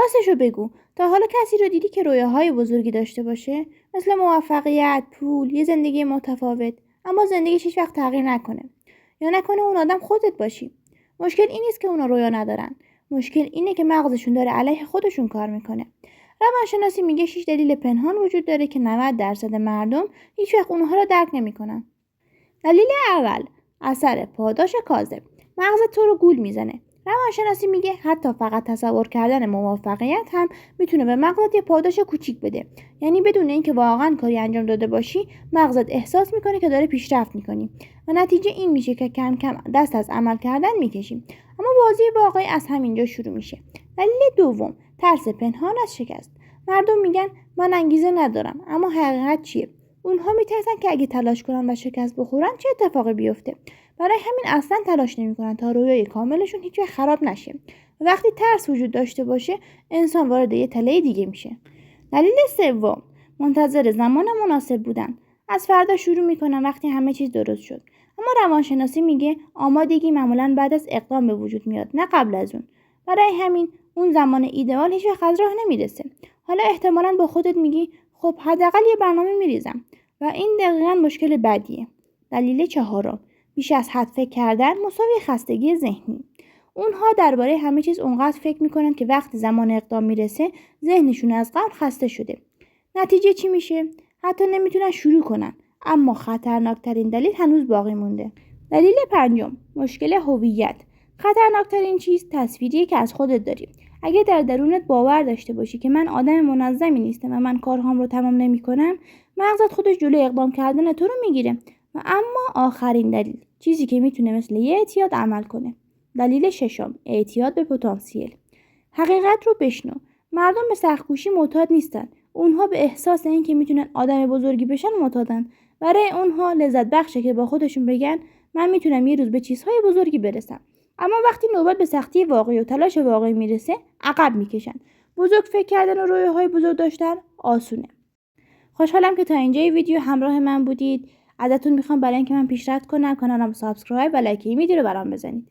راستشو بگو، تا حالا کسی رو دیدی که رویاهای بزرگی داشته باشه؟ مثل موفقیت، پول، یه زندگی متفاوت، اما زندگیش هیچ وقت تغییر نکنه. یا نکنه اون آدم خودت باشی. مشکل این نیست که اونا رویا ندارن. مشکل اینه که مغزشون داره علیه خودشون کار میکنه. روانشناسی میگه 6 دلیل پنهان وجود داره که 90% مردم هیچ وقت اونها رو درک نمیکنن. دلیل اول، اثر پاداش کاذب. مغز تو رو گول میزنه. روانشناسی میگه حتی فقط تصور کردن موفقیت هم میتونه به مغزت یه پاداش کوچیک بده. یعنی بدون اینکه واقعا کاری انجام داده باشی، مغزت احساس میکنه که داره پیشرفت میکنی و نتیجه این میشه که کم کم دست از عمل کردن میکشی. اما بازی واقعی از همینجا شروع میشه. دلیل دوم، ترس پنهان از شکست. مردم میگن من انگیزه ندارم، اما حقیقت چیه؟ اونها میترسن که اگه تلاش کنن و شکست بخورن چه اتفاقی بیفته. برای همین اصلا تلاش نمیکنن تا رویای کاملشون هیچ وقت خراب نشه. وقتی ترس وجود داشته باشه، انسان وارد یه تله دیگه میشه. دلیل سوم، منتظر زمان مناسب بودن. از فردا شروع میکنن وقتی همه چیز درست شد. اما روانشناسی میگه آمادگی معمولا بعد از اقدام به وجود میاد، نه قبل از اون. برای همین اون زمان ایدئال هیچ وقت از راه نمیرسه. حالا احتمالاً با خودت میگی خب حداقل یه برنامه میریزم و این دقیقاً مشکل بعدیه. دلیل چهارم، بیش از حد فکر کردن مساوی خستگی ذهنی. اونها درباره همه چیز اونقدر فکر میکنن که وقتی زمان اقدام میرسه ذهنشون از قبل خسته شده. نتیجه چی میشه؟ حتی نمیتونن شروع کنن. اما خطرناکترین دلیل هنوز باقی مونده. دلیل پنجم، مشکل هویت. خطرناکترین چیز تصویریه که از خودت داری. اگه در درونت باور داشته باشی که من آدم منظمی نیستم و من کارهام رو تمام نمیکنم، مغزت خودش جلوی اقدام کردن تو رو میگیره. و اما آخرین دلیل، چیزی که میتونه مثل یه اعتیاد عمل کنه. دلیل ششم، اعتیاد به پتانسیل. حقیقت رو بشنو. مردم به سخت‌کوشی معتاد نیستن. اونها به احساس این که میتونن آدم بزرگی بشن معتادن. برای اونها لذت بخشه که با خودشون بگن من میتونم یه روز به چیزهای بزرگی برسم. اما وقتی نوبت به سختی واقعی و تلاش واقعی میرسه، عقب میکشن. بزرگ فکر کردن و رویاهای بزرگ داشتن آسونه. خوشحالم که تا اینجای ویدیو همراه من بودید. ازتون میخوام برای اینکه من پیشرفت کنم کانالم سابسکرایب و لایک این ویدیو رو برام بزنید.